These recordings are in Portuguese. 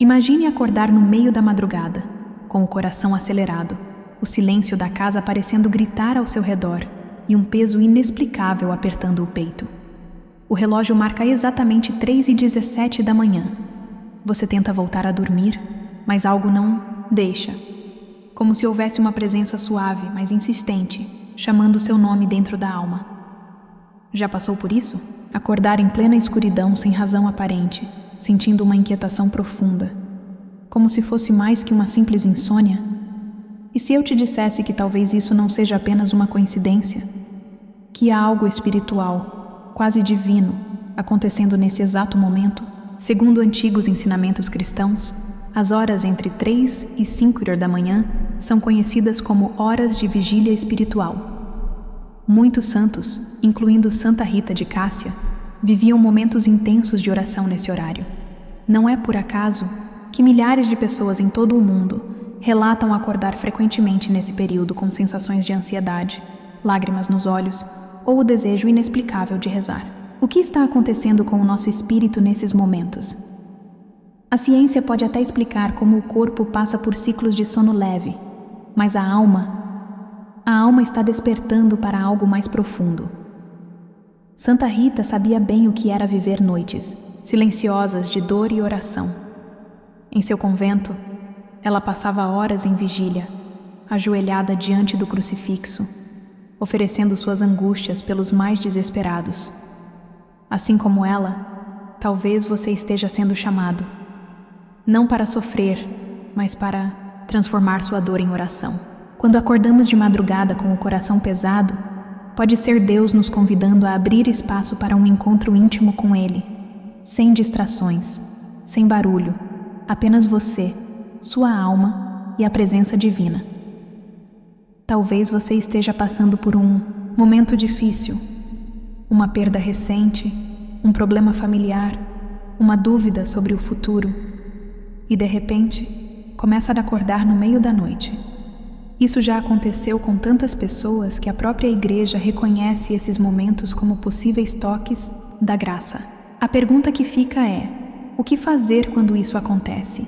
Imagine acordar no meio da madrugada, com o coração acelerado, o silêncio da casa parecendo gritar ao seu redor e um peso inexplicável apertando o peito. O relógio marca exatamente 3h17 da manhã. Você tenta voltar a dormir, mas algo não deixa. Como se houvesse uma presença suave, mas insistente, chamando seu nome dentro da alma. Já passou por isso? Acordar em plena escuridão sem razão aparente, sentindo uma inquietação profunda, como se fosse mais que uma simples insônia? E se eu te dissesse que talvez isso não seja apenas uma coincidência? Que há algo espiritual, quase divino, acontecendo nesse exato momento? Segundo antigos ensinamentos cristãos, as horas entre 3 e 5 da manhã são conhecidas como horas de vigília espiritual. Muitos santos, incluindo Santa Rita de Cássia, viviam momentos intensos de oração nesse horário. Não é por acaso que milhares de pessoas em todo o mundo relatam acordar frequentemente nesse período com sensações de ansiedade, lágrimas nos olhos ou o desejo inexplicável de rezar. O que está acontecendo com o nosso espírito nesses momentos? A ciência pode até explicar como o corpo passa por ciclos de sono leve, mas a alma está despertando para algo mais profundo. Santa Rita sabia bem o que era viver noites silenciosas de dor e oração. Em seu convento, ela passava horas em vigília, ajoelhada diante do crucifixo, oferecendo suas angústias pelos mais desesperados. Assim como ela, talvez você esteja sendo chamado, não para sofrer, mas para transformar sua dor em oração. Quando acordamos de madrugada com o coração pesado, pode ser Deus nos convidando a abrir espaço para um encontro íntimo com Ele, sem distrações, sem barulho, apenas você, sua alma e a presença divina. Talvez você esteja passando por um momento difícil, uma perda recente, um problema familiar, uma dúvida sobre o futuro, e de repente, começa a acordar no meio da noite. Isso já aconteceu com tantas pessoas que a própria Igreja reconhece esses momentos como possíveis toques da graça. A pergunta que fica é: o que fazer quando isso acontece?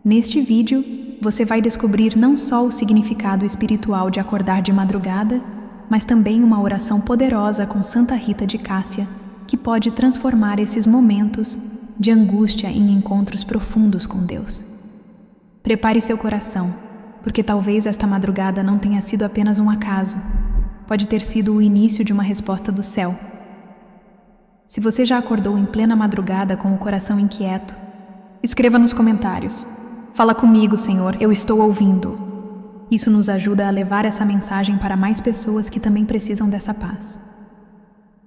Neste vídeo, você vai descobrir não só o significado espiritual de acordar de madrugada, mas também uma oração poderosa com Santa Rita de Cássia, que pode transformar esses momentos de angústia em encontros profundos com Deus. Prepare seu coração, porque talvez esta madrugada não tenha sido apenas um acaso. Pode ter sido o início de uma resposta do céu. Se você já acordou em plena madrugada com o coração inquieto, escreva nos comentários: "Fala comigo, Senhor, eu estou ouvindo." Isso nos ajuda a levar essa mensagem para mais pessoas que também precisam dessa paz.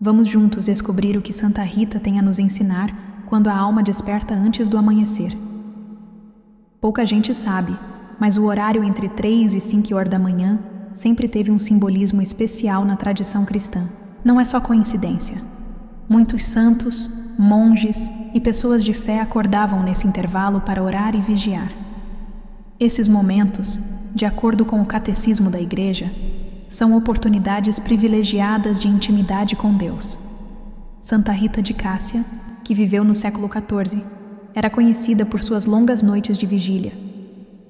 Vamos juntos descobrir o que Santa Rita tem a nos ensinar quando a alma desperta antes do amanhecer. Pouca gente sabe, mas o horário entre 3 e 5 da manhã sempre teve um simbolismo especial na tradição cristã. Não é só coincidência. Muitos santos, monges e pessoas de fé acordavam nesse intervalo para orar e vigiar. Esses momentos, de acordo com o catecismo da Igreja, são oportunidades privilegiadas de intimidade com Deus. Santa Rita de Cássia, que viveu no século XIV, era conhecida por suas longas noites de vigília.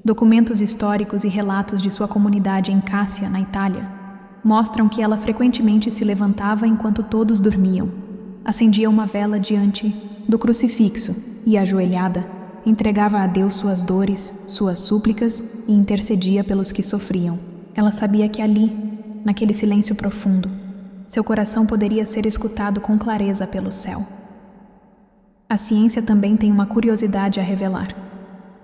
Documentos históricos e relatos de sua comunidade em Cássia, na Itália, mostram que ela frequentemente se levantava enquanto todos dormiam, acendia uma vela diante do crucifixo e, ajoelhada, entregava a Deus suas dores, suas súplicas e intercedia pelos que sofriam. Ela sabia que ali, naquele silêncio profundo, seu coração poderia ser escutado com clareza pelo céu. A ciência também tem uma curiosidade a revelar.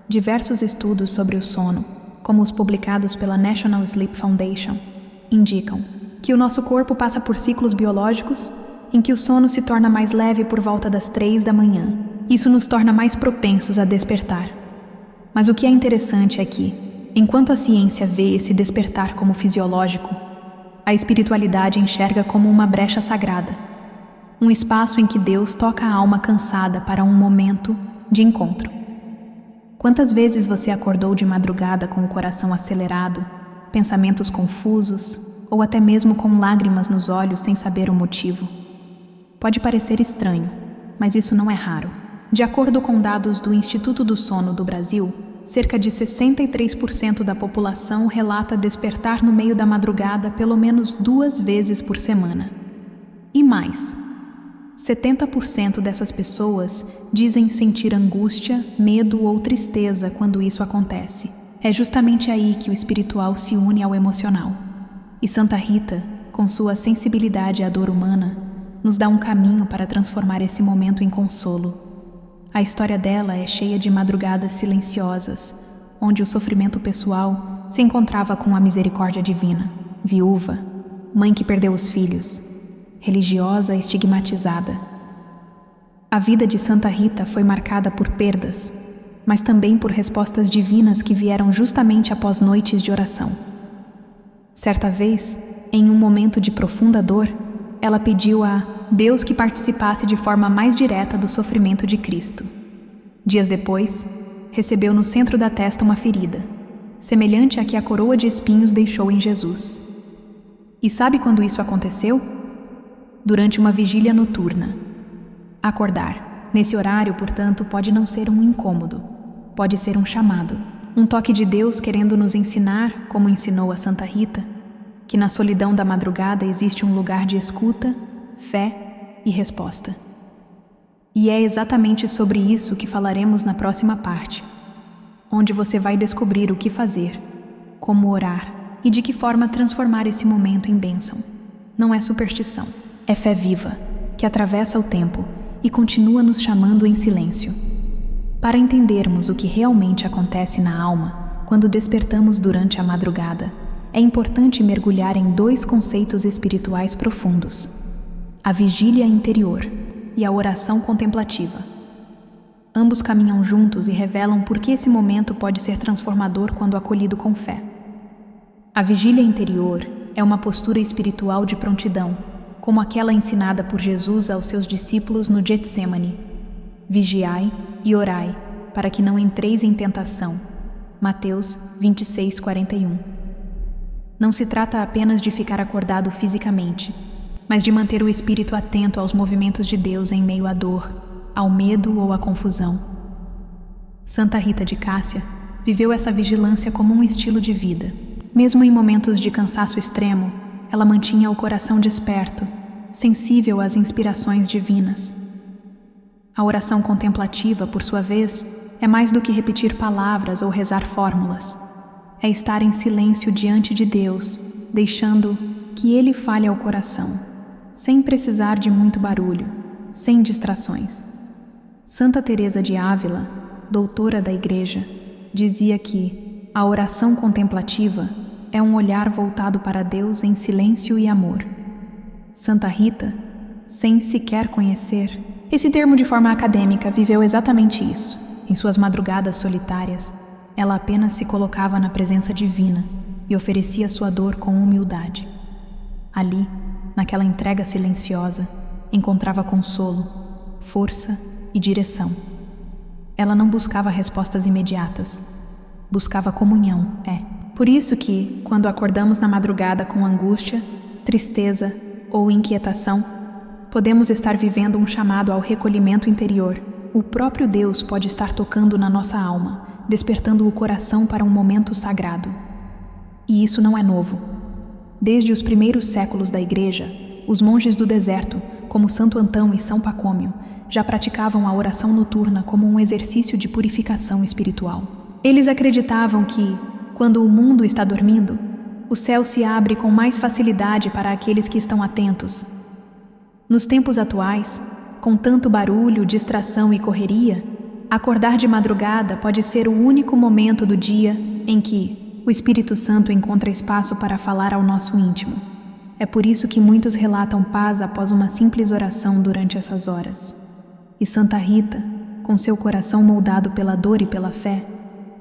Diversos estudos sobre o sono, como os publicados pela National Sleep Foundation, indicam que o nosso corpo passa por ciclos biológicos em que o sono se torna mais leve por volta das 3 da manhã. Isso nos torna mais propensos a despertar. Mas o que é interessante é que, enquanto a ciência vê esse despertar como fisiológico, a espiritualidade enxerga como uma brecha sagrada, um espaço em que Deus toca a alma cansada para um momento de encontro. Quantas vezes você acordou de madrugada com o coração acelerado, pensamentos confusos ou até mesmo com lágrimas nos olhos sem saber o motivo? Pode parecer estranho, mas isso não é raro. De acordo com dados do Instituto do Sono do Brasil, cerca de 63% da população relata despertar no meio da madrugada pelo menos 2 vezes por semana. E mais, 70% dessas pessoas dizem sentir angústia, medo ou tristeza quando isso acontece. É justamente aí que o espiritual se une ao emocional. E Santa Rita, com sua sensibilidade à dor humana, nos dá um caminho para transformar esse momento em consolo. A história dela é cheia de madrugadas silenciosas, onde o sofrimento pessoal se encontrava com a misericórdia divina. Viúva, mãe que perdeu os filhos, religiosa estigmatizada. A vida de Santa Rita foi marcada por perdas, mas também por respostas divinas que vieram justamente após noites de oração. Certa vez, em um momento de profunda dor, ela pediu a Deus que participasse de forma mais direta do sofrimento de Cristo. Dias depois, recebeu no centro da testa uma ferida, semelhante à que a coroa de espinhos deixou em Jesus. E sabe quando isso aconteceu? Durante uma vigília noturna. Acordar, nesse horário, portanto, pode não ser um incômodo, pode ser um chamado, um toque de Deus querendo nos ensinar, como ensinou a Santa Rita, que na solidão da madrugada existe um lugar de escuta, fé e resposta. E é exatamente sobre isso que falaremos na próxima parte, onde você vai descobrir o que fazer, como orar e de que forma transformar esse momento em bênção. Não é superstição, é fé viva, que atravessa o tempo e continua nos chamando em silêncio. Para entendermos o que realmente acontece na alma quando despertamos durante a madrugada, é importante mergulhar em 2 conceitos espirituais profundos: a vigília interior e a oração contemplativa. Ambos caminham juntos e revelam por que esse momento pode ser transformador quando acolhido com fé. A vigília interior é uma postura espiritual de prontidão, como aquela ensinada por Jesus aos seus discípulos no Getsemane. Vigiai e orai, para que não entreis em tentação. Mateus 26:41. Não se trata apenas de ficar acordado fisicamente, mas de manter o espírito atento aos movimentos de Deus em meio à dor, ao medo ou à confusão. Santa Rita de Cássia viveu essa vigilância como um estilo de vida. Mesmo em momentos de cansaço extremo, ela mantinha o coração desperto, sensível às inspirações divinas. A oração contemplativa, por sua vez, é mais do que repetir palavras ou rezar fórmulas. É estar em silêncio diante de Deus, deixando que Ele fale ao coração, sem precisar de muito barulho, sem distrações. Santa Teresa de Ávila, doutora da Igreja, dizia que a oração contemplativa é um olhar voltado para Deus em silêncio e amor. Santa Rita, sem sequer conhecer, esse termo de forma acadêmica viveu exatamente isso. Em suas madrugadas solitárias, ela apenas se colocava na presença divina e oferecia sua dor com humildade. Ali, naquela entrega silenciosa, encontrava consolo, força e direção. Ela não buscava respostas imediatas, buscava comunhão, Por isso que, quando acordamos na madrugada com angústia, tristeza ou inquietação, podemos estar vivendo um chamado ao recolhimento interior. O próprio Deus pode estar tocando na nossa alma, despertando o coração para um momento sagrado. E isso não é novo. Desde os primeiros séculos da Igreja, os monges do deserto, como Santo Antão e São Pacômio, já praticavam a oração noturna como um exercício de purificação espiritual. Eles acreditavam que, quando o mundo está dormindo, o céu se abre com mais facilidade para aqueles que estão atentos. Nos tempos atuais, com tanto barulho, distração e correria, acordar de madrugada pode ser o único momento do dia em que o Espírito Santo encontra espaço para falar ao nosso íntimo. É por isso que muitos relatam paz após uma simples oração durante essas horas. E Santa Rita, com seu coração moldado pela dor e pela fé,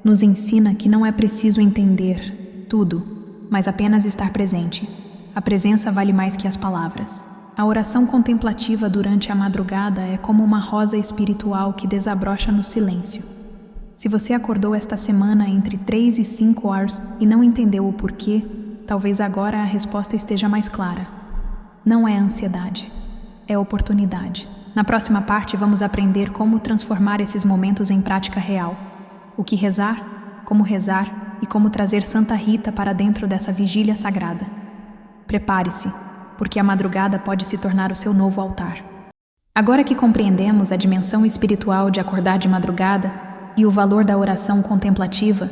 nos ensina que não é preciso entender tudo, mas apenas estar presente. A presença vale mais que as palavras. A oração contemplativa durante a madrugada é como uma rosa espiritual que desabrocha no silêncio. Se você acordou esta semana entre 3 e 5 horas e não entendeu o porquê, talvez agora a resposta esteja mais clara. Não é ansiedade, é oportunidade. Na próxima parte, vamos aprender como transformar esses momentos em prática real. O que rezar, e como trazer Santa Rita para dentro dessa vigília sagrada. Prepare-se, porque a madrugada pode se tornar o seu novo altar. Agora que compreendemos a dimensão espiritual de acordar de madrugada e o valor da oração contemplativa,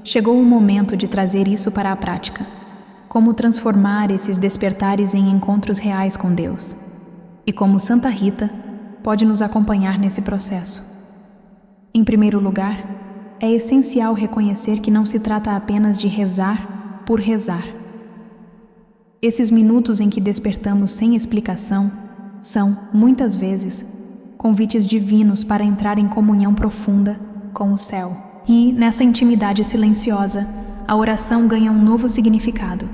chegou o momento de trazer isso para a prática. Como transformar esses despertares em encontros reais com Deus. E como Santa Rita pode nos acompanhar nesse processo. Em primeiro lugar, é essencial reconhecer que não se trata apenas de rezar por rezar. Esses minutos em que despertamos sem explicação são, muitas vezes, convites divinos para entrar em comunhão profunda com o céu. E, nessa intimidade silenciosa, a oração ganha um novo significado.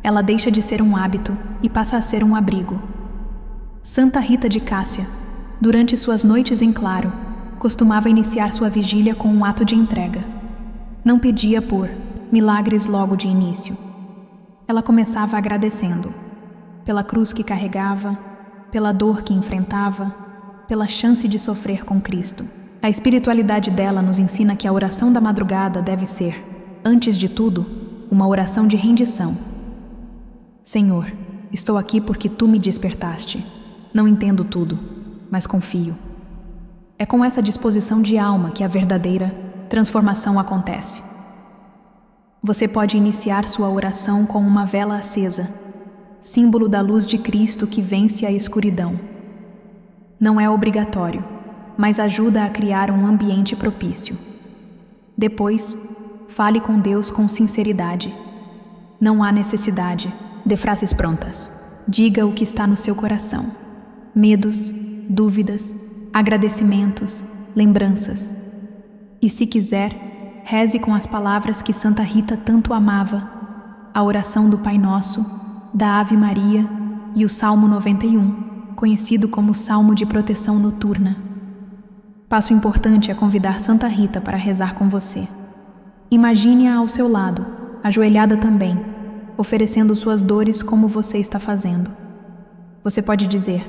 Ela deixa de ser um hábito e passa a ser um abrigo. Santa Rita de Cássia, durante suas noites em claro, costumava iniciar sua vigília com um ato de entrega. Não pedia por milagres logo de início. Ela começava agradecendo pela cruz que carregava, pela dor que enfrentava, pela chance de sofrer com Cristo. A espiritualidade dela nos ensina que a oração da madrugada deve ser, antes de tudo, uma oração de rendição. Senhor, estou aqui porque Tu me despertaste. Não entendo tudo, mas confio. É com essa disposição de alma que a verdadeira transformação acontece. Você pode iniciar sua oração com uma vela acesa, símbolo da luz de Cristo que vence a escuridão. Não é obrigatório, mas ajuda a criar um ambiente propício. Depois, fale com Deus com sinceridade. Não há necessidade de frases prontas. Diga o que está no seu coração. Medos, dúvidas, agradecimentos, lembranças. E se quiser, reze com as palavras que Santa Rita tanto amava, a oração do Pai Nosso, da Ave Maria e o Salmo 91, conhecido como Salmo de Proteção Noturna. Passo importante é convidar Santa Rita para rezar com você. Imagine-a ao seu lado, ajoelhada também, oferecendo suas dores como você está fazendo. Você pode dizer: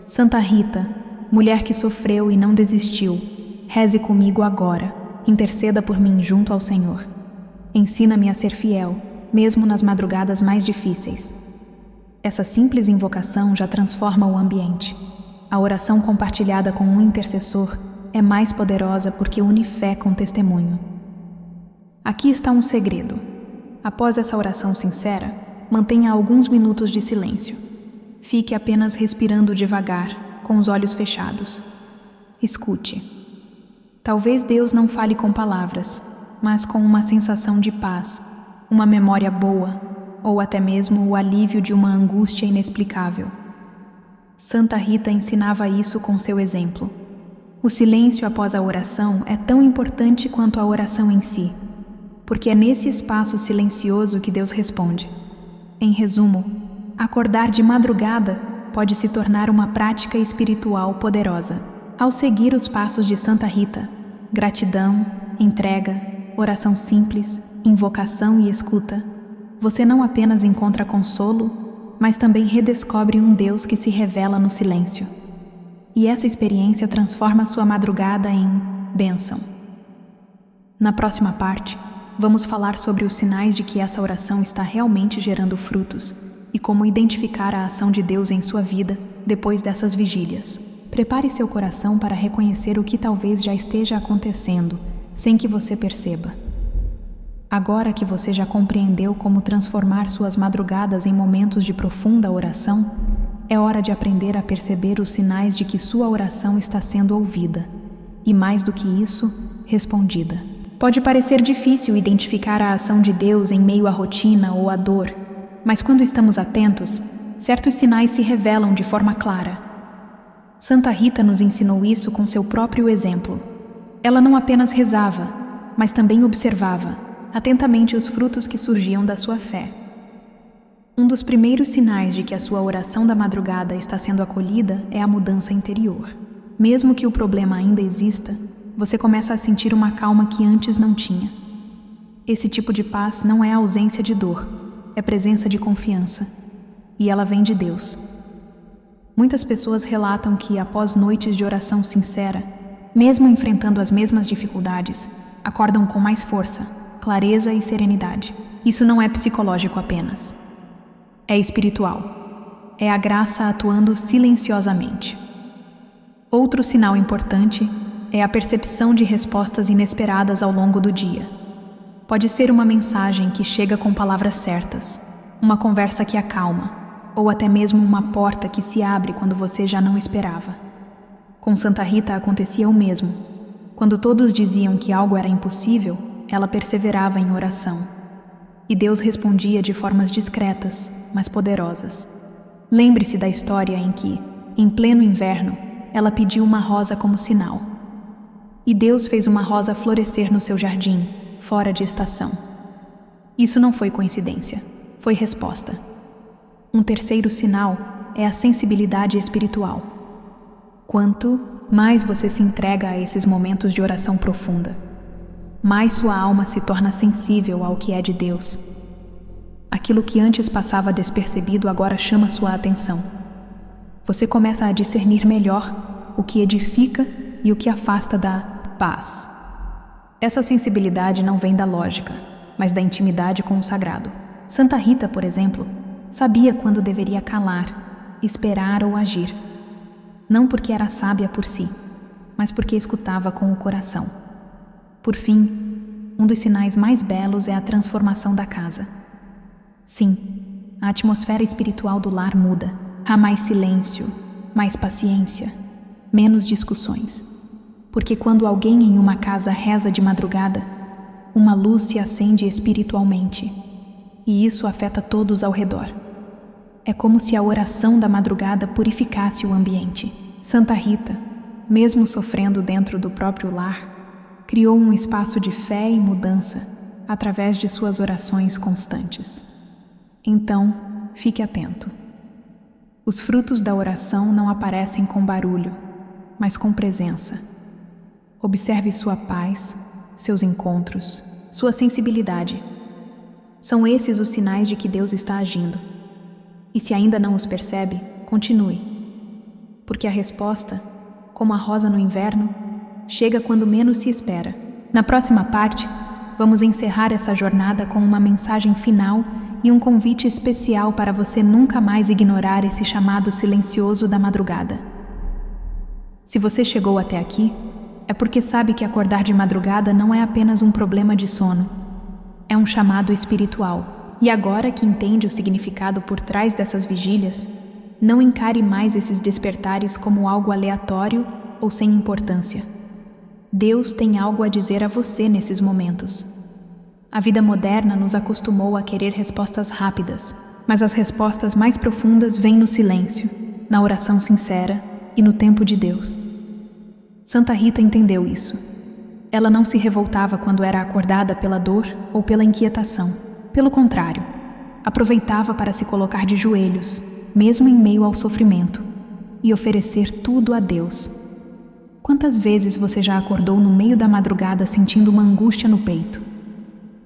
Santa Rita, mulher que sofreu e não desistiu, reze comigo agora, interceda por mim junto ao Senhor. Ensina-me a ser fiel, mesmo nas madrugadas mais difíceis. Essa simples invocação já transforma o ambiente. A oração compartilhada com um intercessor é mais poderosa porque une fé com testemunho. Aqui está um segredo. Após essa oração sincera, mantenha alguns minutos de silêncio. Fique apenas respirando devagar, com os olhos fechados. Escute. Talvez Deus não fale com palavras, mas com uma sensação de paz, uma memória boa, ou até mesmo o alívio de uma angústia inexplicável. Santa Rita ensinava isso com seu exemplo. O silêncio após a oração é tão importante quanto a oração em si, porque é nesse espaço silencioso que Deus responde. Em resumo, acordar de madrugada pode se tornar uma prática espiritual poderosa. Ao seguir os passos de Santa Rita, gratidão, entrega, oração simples, invocação e escuta, você não apenas encontra consolo, mas também redescobre um Deus que se revela no silêncio. E essa experiência transforma sua madrugada em bênção. Na próxima parte, vamos falar sobre os sinais de que essa oração está realmente gerando frutos e como identificar a ação de Deus em sua vida depois dessas vigílias. Prepare seu coração para reconhecer o que talvez já esteja acontecendo, sem que você perceba. Agora que você já compreendeu como transformar suas madrugadas em momentos de profunda oração, é hora de aprender a perceber os sinais de que sua oração está sendo ouvida e, mais do que isso, respondida. Pode parecer difícil identificar a ação de Deus em meio à rotina ou à dor, mas quando estamos atentos, certos sinais se revelam de forma clara. Santa Rita nos ensinou isso com seu próprio exemplo. Ela não apenas rezava, mas também observava atentamente os frutos que surgiam da sua fé. Um dos primeiros sinais de que a sua oração da madrugada está sendo acolhida é a mudança interior. Mesmo que o problema ainda exista, você começa a sentir uma calma que antes não tinha. Esse tipo de paz não é ausência de dor, é presença de confiança, e ela vem de Deus. Muitas pessoas relatam que, após noites de oração sincera, mesmo enfrentando as mesmas dificuldades, acordam com mais força, clareza e serenidade. Isso não é psicológico apenas. É espiritual. É a graça atuando silenciosamente. Outro sinal importante é a percepção de respostas inesperadas ao longo do dia. Pode ser uma mensagem que chega com palavras certas, uma conversa que acalma, ou até mesmo uma porta que se abre quando você já não esperava. Com Santa Rita acontecia o mesmo. Quando todos diziam que algo era impossível, ela perseverava em oração. E Deus respondia de formas discretas, mas poderosas. Lembre-se da história em que, em pleno inverno, ela pediu uma rosa como sinal. E Deus fez uma rosa florescer no seu jardim, fora de estação. Isso não foi coincidência, foi resposta. Um terceiro sinal é a sensibilidade espiritual. Quanto mais você se entrega a esses momentos de oração profunda, mais sua alma se torna sensível ao que é de Deus. Aquilo que antes passava despercebido agora chama sua atenção. Você começa a discernir melhor o que edifica e o que afasta da paz. Essa sensibilidade não vem da lógica, mas da intimidade com o sagrado. Santa Rita, por exemplo, sabia quando deveria calar, esperar ou agir. Não porque era sábia por si, mas porque escutava com o coração. Por fim, um dos sinais mais belos é a transformação da casa. Sim, a atmosfera espiritual do lar muda. Há mais silêncio, mais paciência, menos discussões. Porque quando alguém em uma casa reza de madrugada, uma luz se acende espiritualmente, e isso afeta todos ao redor. É como se a oração da madrugada purificasse o ambiente. Santa Rita, mesmo sofrendo dentro do próprio lar, criou um espaço de fé e mudança através de suas orações constantes. Então, fique atento. Os frutos da oração não aparecem com barulho, mas com presença. Observe sua paz, seus encontros, sua sensibilidade. São esses os sinais de que Deus está agindo. E se ainda não os percebe, continue. Porque a resposta, como a rosa no inverno, chega quando menos se espera. Na próxima parte, vamos encerrar essa jornada com uma mensagem final e um convite especial para você nunca mais ignorar esse chamado silencioso da madrugada. Se você chegou até aqui, é porque sabe que acordar de madrugada não é apenas um problema de sono. É um chamado espiritual. E agora que entende o significado por trás dessas vigílias, não encare mais esses despertares como algo aleatório ou sem importância. Deus tem algo a dizer a você nesses momentos. A vida moderna nos acostumou a querer respostas rápidas, mas as respostas mais profundas vêm no silêncio, na oração sincera e no tempo de Deus. Santa Rita entendeu isso. Ela não se revoltava quando era acordada pela dor ou pela inquietação. Pelo contrário, aproveitava para se colocar de joelhos, mesmo em meio ao sofrimento, e oferecer tudo a Deus. Quantas vezes você já acordou no meio da madrugada sentindo uma angústia no peito?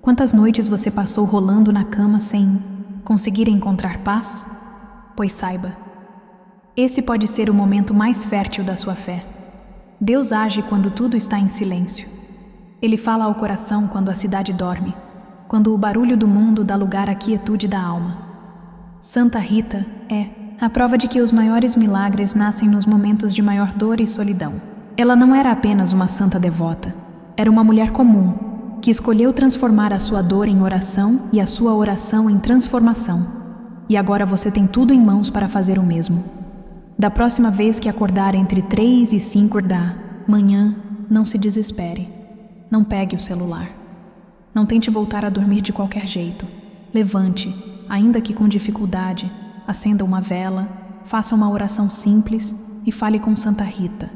Quantas noites você passou rolando na cama sem conseguir encontrar paz? Pois saiba, esse pode ser o momento mais fértil da sua fé. Deus age quando tudo está em silêncio. Ele fala ao coração quando a cidade dorme, quando o barulho do mundo dá lugar à quietude da alma. Santa Rita é a prova de que os maiores milagres nascem nos momentos de maior dor e solidão. Ela não era apenas uma santa devota, era uma mulher comum, que escolheu transformar a sua dor em oração e a sua oração em transformação. E agora você tem tudo em mãos para fazer o mesmo. Da próxima vez que acordar entre 3 e 5 da manhã, não se desespere. Não pegue o celular. Não tente voltar a dormir de qualquer jeito. Levante, ainda que com dificuldade, acenda uma vela, faça uma oração simples e fale com Santa Rita.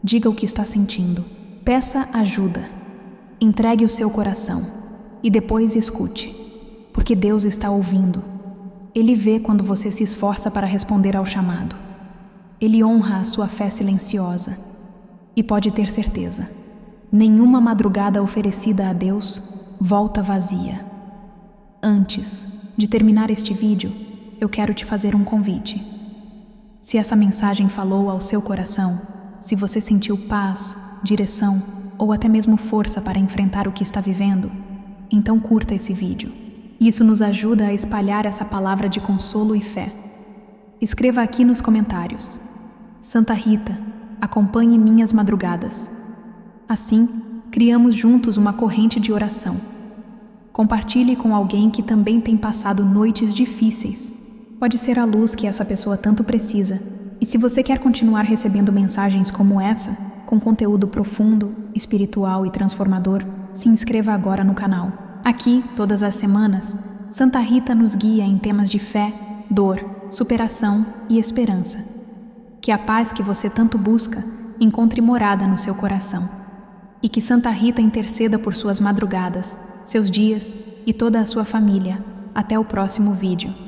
Diga o que está sentindo. Peça ajuda. Entregue o seu coração e depois escute, porque Deus está ouvindo. Ele vê quando você se esforça para responder ao chamado. Ele honra a sua fé silenciosa. E pode ter certeza, nenhuma madrugada oferecida a Deus volta vazia. Antes de terminar este vídeo, eu quero te fazer um convite. Se essa mensagem falou ao seu coração, se você sentiu paz, direção ou até mesmo força para enfrentar o que está vivendo, então curta esse vídeo. Isso nos ajuda a espalhar essa palavra de consolo e fé. Escreva aqui nos comentários: Santa Rita, acompanhe minhas madrugadas. Assim, criamos juntos uma corrente de oração. Compartilhe com alguém que também tem passado noites difíceis. Pode ser a luz que essa pessoa tanto precisa. E se você quer continuar recebendo mensagens como essa, com conteúdo profundo, espiritual e transformador, se inscreva agora no canal. Aqui, todas as semanas, Santa Rita nos guia em temas de fé, dor, superação e esperança. Que a paz que você tanto busca encontre morada no seu coração. E que Santa Rita interceda por suas madrugadas, seus dias e toda a sua família. Até o próximo vídeo.